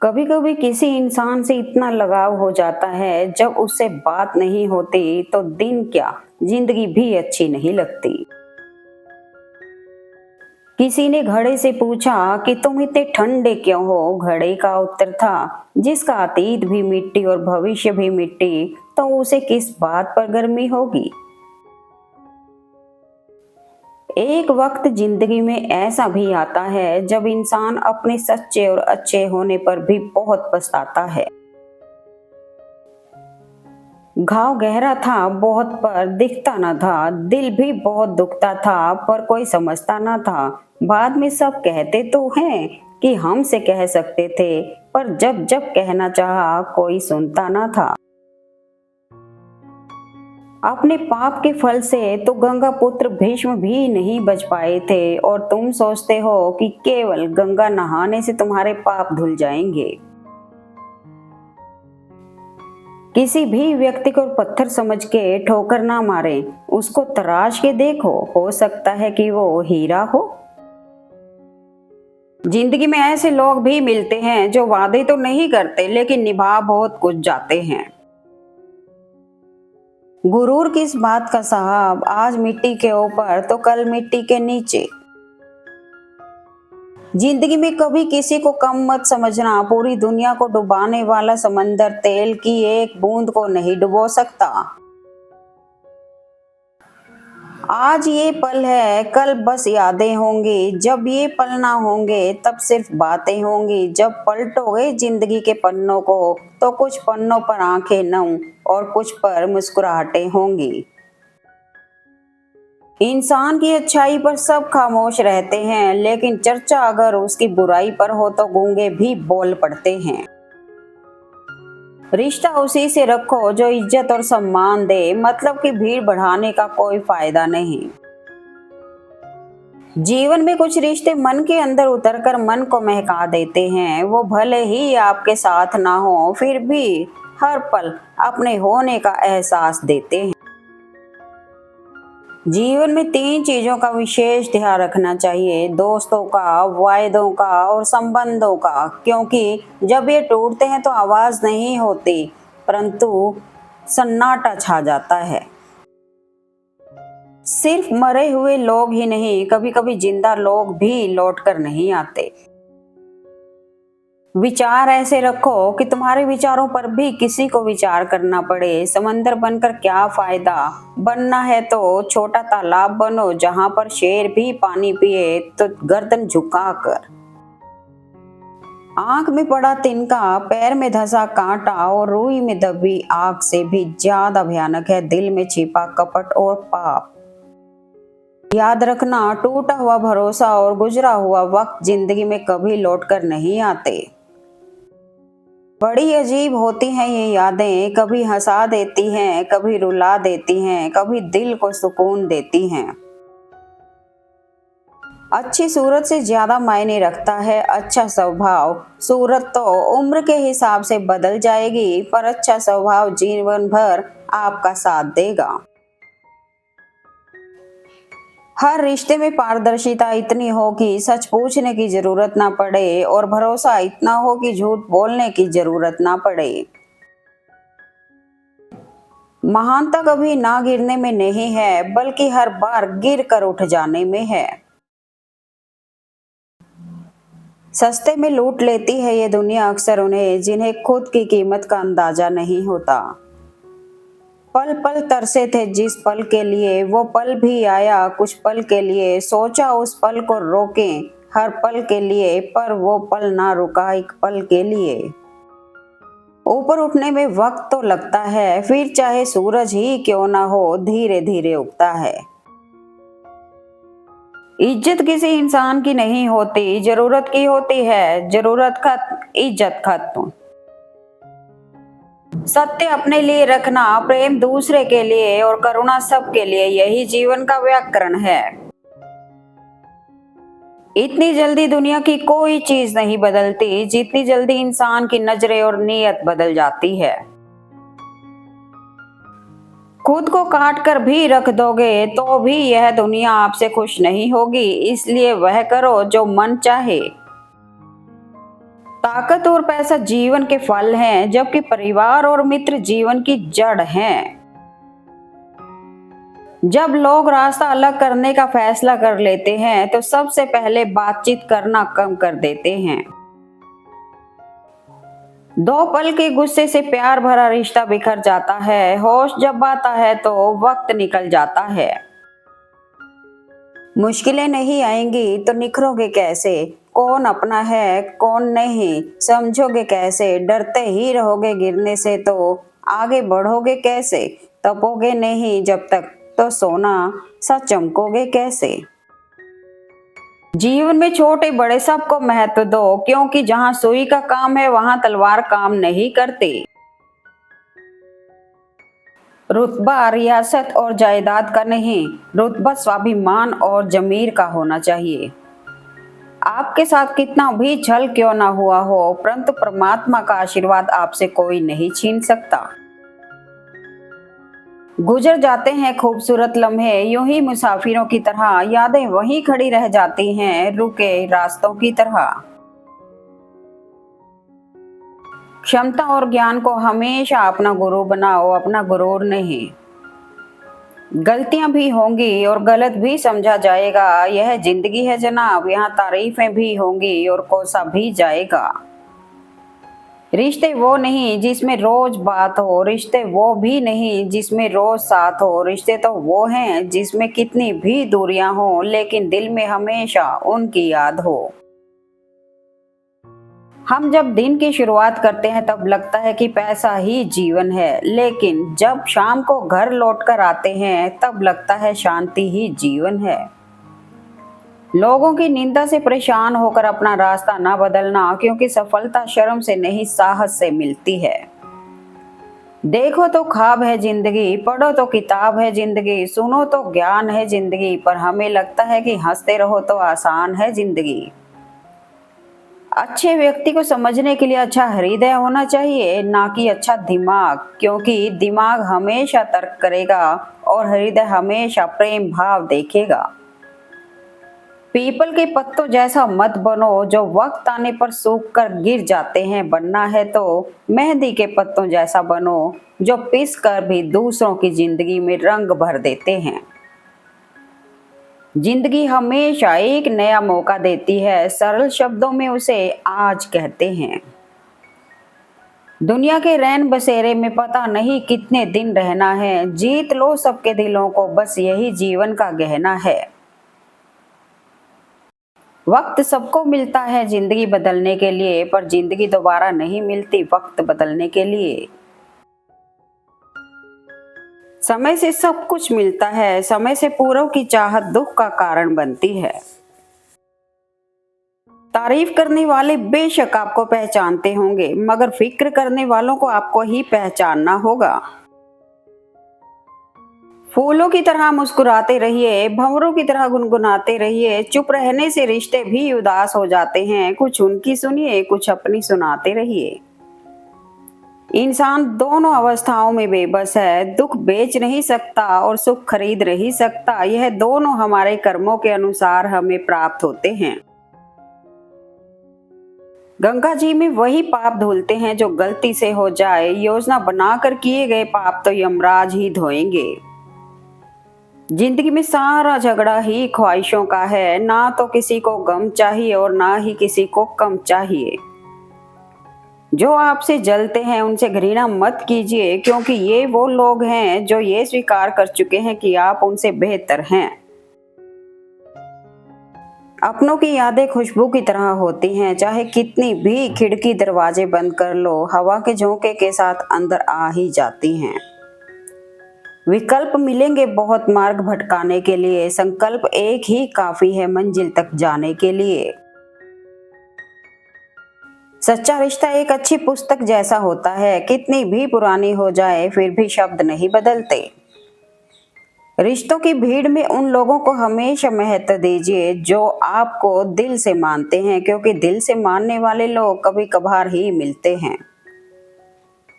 कभी कभी किसी इंसान से इतना लगाव हो जाता है, जब उससे बात नहीं होती तो दिन क्या, जिंदगी भी अच्छी नहीं लगती। किसी ने घड़े से पूछा कि तुम इतने ठंडे क्यों हो। घड़े का उत्तर था, जिसका अतीत भी मिट्टी और भविष्य भी मिट्टी, तो उसे किस बात पर गर्मी होगी। एक वक्त जिंदगी में ऐसा भी आता है जब इंसान अपने सच्चे और अच्छे होने पर भी बहुत पछताता है। घाव गहरा था बहुत, पर दिखता न था। दिल भी बहुत दुखता था, पर कोई समझता न था। बाद में सब कहते तो हैं कि हमसे कह सकते थे, पर जब जब कहना चाहा कोई सुनता न था। अपने पाप के फल से तो गंगा पुत्र भीष्म भी नहीं बच पाए थे, और तुम सोचते हो कि केवल गंगा नहाने से तुम्हारे पाप धुल जाएंगे। किसी भी व्यक्ति को पत्थर समझ के ठोकर ना मारे, उसको तराश के देखो, हो सकता है कि वो हीरा हो। जिंदगी में ऐसे लोग भी मिलते हैं जो वादे तो नहीं करते, लेकिन निभा बहुत कुछ जाते हैं। गुरूर किस बात का साहब, आज मिट्टी के ऊपर तो कल मिट्टी के नीचे। जिंदगी में कभी किसी को कम मत समझना। पूरी दुनिया को डुबाने वाला समंदर तेल की एक बूंद को नहीं डुबो सकता। आज ये पल है, कल बस यादें होंगी। जब ये पल ना होंगे तब सिर्फ बातें होंगी। जब पलटोगे जिंदगी के पन्नों को, तो कुछ पन्नों पर आंखें नम और कुछ पर मुस्कुराहटें होंगी। इंसान की अच्छाई पर सब खामोश रहते हैं, लेकिन चर्चा अगर उसकी बुराई पर हो तो गूंगे भी बोल पड़ते हैं। रिश्ता उसी से रखो जो इज्जत और सम्मान दे, मतलब कि भीड़ बढ़ाने का कोई फायदा नहीं। जीवन में कुछ रिश्ते मन के अंदर उतरकर मन को महका देते हैं। वो भले ही आपके साथ ना हो, फिर भी हर पल अपने होने का एहसास देते हैं। जीवन में तीन चीजों का विशेष ध्यान रखना चाहिए: दोस्तों का, वायदों का और संबंधों का। क्योंकि जब ये टूटते हैं तो आवाज नहीं होती, परंतु सन्नाटा छा जाता है। सिर्फ मरे हुए लोग ही नहीं, कभी कभी जिंदा लोग भी लौट कर नहीं आते। विचार ऐसे रखो कि तुम्हारे विचारों पर भी किसी को विचार करना पड़े। समंदर बनकर क्या फायदा, बनना है तो छोटा तालाब बनो, जहां पर शेर भी पानी पिए तो गर्दन झुकाकर। आंख में पड़ा तिनका, पैर में धंसा कांटा और रूई में दबी आग से भी ज्यादा भयानक है दिल में छिपा कपट और पाप। याद रखना, टूटा हुआ भरोसा और गुजरा हुआ वक्त जिंदगी में कभी लौटकर नहीं आते। बड़ी अजीब होती हैं ये यादें, कभी हंसा देती हैं, कभी रुला देती हैं, कभी दिल को सुकून देती हैं। अच्छी सूरत से ज्यादा मायने रखता है अच्छा स्वभाव। सूरत तो उम्र के हिसाब से बदल जाएगी, पर अच्छा स्वभाव जीवन भर आपका साथ देगा। हर रिश्ते में पारदर्शिता इतनी हो कि सच पूछने की जरूरत ना पड़े, और भरोसा इतना हो कि झूठ बोलने की जरूरत ना पड़े। महानता कभी ना गिरने में नहीं है, बल्कि हर बार गिर कर उठ जाने में है। सस्ते में लूट लेती है ये दुनिया अक्सर उन्हें, जिन्हें खुद की कीमत का अंदाजा नहीं होता। पल पल तरसे थे जिस पल के लिए, वो पल भी आया कुछ पल के लिए। सोचा उस पल को रोकें हर पल के लिए, पर वो पल ना रुका एक पल के लिए। ऊपर उठने में वक्त तो लगता है, फिर चाहे सूरज ही क्यों ना हो धीरे धीरे उगता है। इज्जत किसी इंसान की नहीं होती, जरूरत की होती है। जरूरत खत्म, इज्जत खत्म। सत्य अपने लिए रखना, प्रेम दूसरे के लिए और करुणा सबके लिए, यही जीवन का व्याकरण है। इतनी जल्दी दुनिया की कोई चीज नहीं बदलती, जितनी जल्दी इंसान की नजरें और नीयत बदल जाती है। खुद को काट कर भी रख दोगे तो भी यह दुनिया आपसे खुश नहीं होगी, इसलिए वह करो जो मन चाहे। ताकत और पैसा जीवन के फल हैं, जबकि परिवार और मित्र जीवन की जड़ हैं। जब लोग रास्ता अलग करने का फैसला कर लेते हैं तो सबसे पहले बातचीत करना कम कर देते हैं। दो पल के गुस्से से प्यार भरा रिश्ता बिखर जाता है। होश जब आता है तो वक्त निकल जाता है। मुश्किलें नहीं आएंगी तो निखरोगे कैसे? कौन अपना है कौन नहीं समझोगे कैसे? डरते ही रहोगे गिरने से तो आगे बढ़ोगे कैसे? तपोगे नहीं जब तक तो सोना सा चमकोगे कैसे? जीवन में छोटे बड़े सबको महत्व दो, क्योंकि जहां सुई का काम है वहां तलवार काम नहीं करती। रुतबा रियासत और जायदाद का नहीं, रुतबा स्वाभिमान और जमीर का होना चाहिए। आपके साथ कितना भी छल क्यों ना हुआ हो, परंतु परमात्मा का आशीर्वाद आपसे कोई नहीं छीन सकता। गुजर जाते हैं खूबसूरत लम्हे यूं ही मुसाफिरों की तरह, यादें वहीं खड़ी रह जाती हैं रुके रास्तों की तरह। क्षमता और ज्ञान को हमेशा अपना गुरु बनाओ, अपना गुरूर नहीं। गलतियां भी होंगी और गलत भी समझा जाएगा, यह जिंदगी है जनाब, यहाँ तारीफें भी होंगी और कोसा भी जाएगा। रिश्ते वो नहीं जिसमें रोज बात हो, रिश्ते वो भी नहीं जिसमें रोज साथ हो, रिश्ते तो वो हैं जिसमें कितनी भी दूरियां हो लेकिन दिल में हमेशा उनकी याद हो। हम जब दिन की शुरुआत करते हैं तब लगता है कि पैसा ही जीवन है, लेकिन जब शाम को घर लौटकर आते हैं तब लगता है शांति ही जीवन है। लोगों की निंदा से परेशान होकर अपना रास्ता ना बदलना, क्योंकि सफलता शर्म से नहीं साहस से मिलती है। देखो तो ख्वाब है जिंदगी, पढ़ो तो किताब है जिंदगी, सुनो तो ज्ञान है जिंदगी, पर हमें लगता है कि हंसते रहो तो आसान है जिंदगी। अच्छे व्यक्ति को समझने के लिए अच्छा हृदय होना चाहिए, ना कि अच्छा दिमाग, क्योंकि दिमाग हमेशा तर्क करेगा और हृदय हमेशा प्रेम भाव देखेगा। पीपल के पत्तों जैसा मत बनो जो वक्त आने पर सूख कर गिर जाते हैं, बनना है तो मेहंदी के पत्तों जैसा बनो जो पिस कर भी दूसरों की जिंदगी में रंग भर देते हैं। जिंदगी हमेशा एक नया मौका देती है, सरल शब्दों में उसे आज कहते हैं। दुनिया के रैन बसेरे में पता नहीं कितने दिन रहना है, जीत लो सबके दिलों को, बस यही जीवन का गहना है। वक्त सबको मिलता है जिंदगी बदलने के लिए, पर जिंदगी दोबारा नहीं मिलती वक्त बदलने के लिए। समय से सब कुछ मिलता है, समय से पूरों की चाहत दुख का कारण बनती है। तारीफ करने वाले बेशक आपको पहचानते होंगे, मगर फिक्र करने वालों को आपको ही पहचानना होगा। फूलों की तरह मुस्कुराते रहिए, भंवरों की तरह गुनगुनाते रहिए, चुप रहने से रिश्ते भी उदास हो जाते हैं, कुछ उनकी सुनिए कुछ अपनी सुनाते रहिए। इंसान दोनों अवस्थाओं में बेबस है, दुख बेच नहीं सकता और सुख खरीद नहीं सकता, यह दोनों हमारे कर्मों के अनुसार हमें प्राप्त होते हैं। गंगा जी में वही पाप धुलते हैं जो गलती से हो जाए, योजना बनाकर किए गए पाप तो यमराज ही धोएंगे। जिंदगी में सारा झगड़ा ही ख्वाहिशों का है, ना तो किसी को गम चाहिए और ना ही किसी को कम चाहिए। जो आपसे जलते हैं उनसे घृणा मत कीजिए, क्योंकि ये वो लोग हैं जो ये स्वीकार कर चुके हैं कि आप उनसे बेहतर हैं। अपनों की यादें खुशबू की तरह होती हैं, चाहे कितनी भी खिड़की दरवाजे बंद कर लो, हवा के झोंके के साथ अंदर आ ही जाती हैं। विकल्प मिलेंगे बहुत मार्ग भटकाने के लिए, संकल्प एक ही काफी है मंजिल तक जाने के लिए। सच्चा रिश्ता एक अच्छी पुस्तक जैसा होता है, कितनी भी पुरानी हो जाए फिर भी शब्द नहीं बदलते। रिश्तों की भीड़ में उन लोगों को हमेशा महत्व दीजिए जो आपको दिल से मानते हैं, क्योंकि दिल से मानने वाले लोग कभी कभार ही मिलते हैं।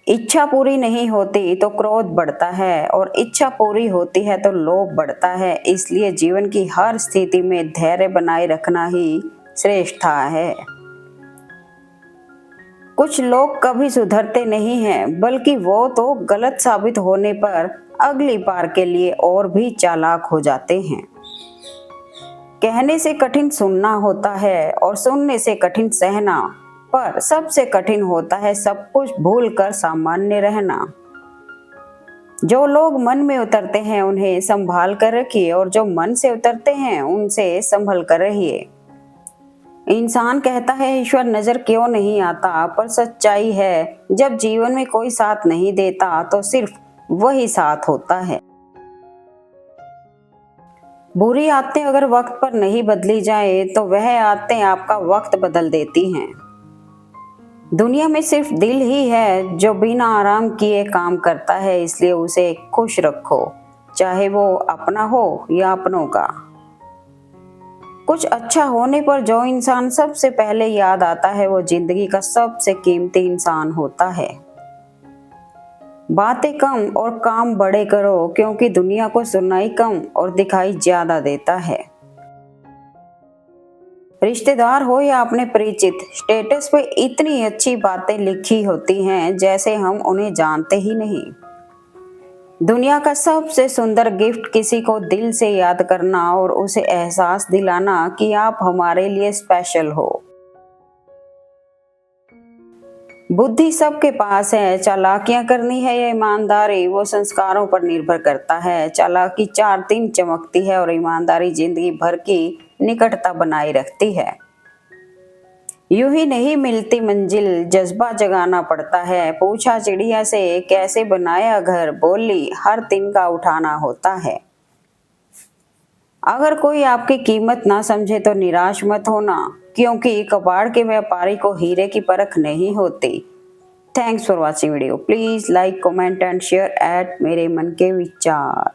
इच्छा पूरी नहीं होती तो क्रोध बढ़ता है और इच्छा पूरी होती है तो लोभ बढ़ता है, इसलिए जीवन की हर स्थिति में धैर्य बनाए रखना ही श्रेष्ठता है। कुछ लोग कभी सुधरते नहीं हैं, बल्कि वो तो गलत साबित होने पर अगली बार के लिए और भी चालाक हो जाते हैं। कहने से कठिन सुनना होता है और सुनने से कठिन सहना, पर सबसे कठिन होता है सब कुछ भूलकर सामान्य रहना। जो लोग मन में उतरते हैं उन्हें संभाल कर रखिए, और जो मन से उतरते हैं उनसे संभल कर रहिए। इंसान कहता है ईश्वर नजर क्यों नहीं आता, पर सच्चाई है जब जीवन में कोई साथ नहीं देता तो सिर्फ वही साथ होता है। बुरी आदतें अगर वक्त पर नहीं बदली जाए तो वह आदतें आपका वक्त बदल देती हैं। दुनिया में सिर्फ दिल ही है जो बिना आराम किए काम करता है, इसलिए उसे खुश रखो, चाहे वो अपना हो या अपनों का। कुछ अच्छा होने पर जो इंसान सबसे पहले याद आता है वो जिंदगी का सबसे कीमती इंसान होता है। बातें कम और काम बड़े करो, क्योंकि दुनिया को सुनाई कम और दिखाई ज्यादा देता है। रिश्तेदार हो या अपने परिचित, स्टेटस पे इतनी अच्छी बातें लिखी होती हैं जैसे हम उन्हें जानते ही नहीं। दुनिया का सबसे सुंदर गिफ्ट किसी को दिल से याद करना और उसे एहसास दिलाना कि आप हमारे लिए स्पेशल हो। बुद्धि सबके पास है, चालाकियां करनी है या ईमानदारी वो संस्कारों पर निर्भर करता है। चालाकी 4 दिन चमकती है और ईमानदारी जिंदगी भर की निकटता बनाए रखती है। यूं ही नहीं मिलती मंजिल, जज्बा जगाना पड़ता है। पूछा चिड़िया से कैसे बनाया घर, बोली हर तिनका उठाना होता है। अगर कोई आपकी कीमत ना समझे तो निराश मत होना, क्योंकि कबाड़ के व्यापारी को हीरे की परख नहीं होती। Thanks for watching video. Please like, comment and share eight मेरे मन के विचार।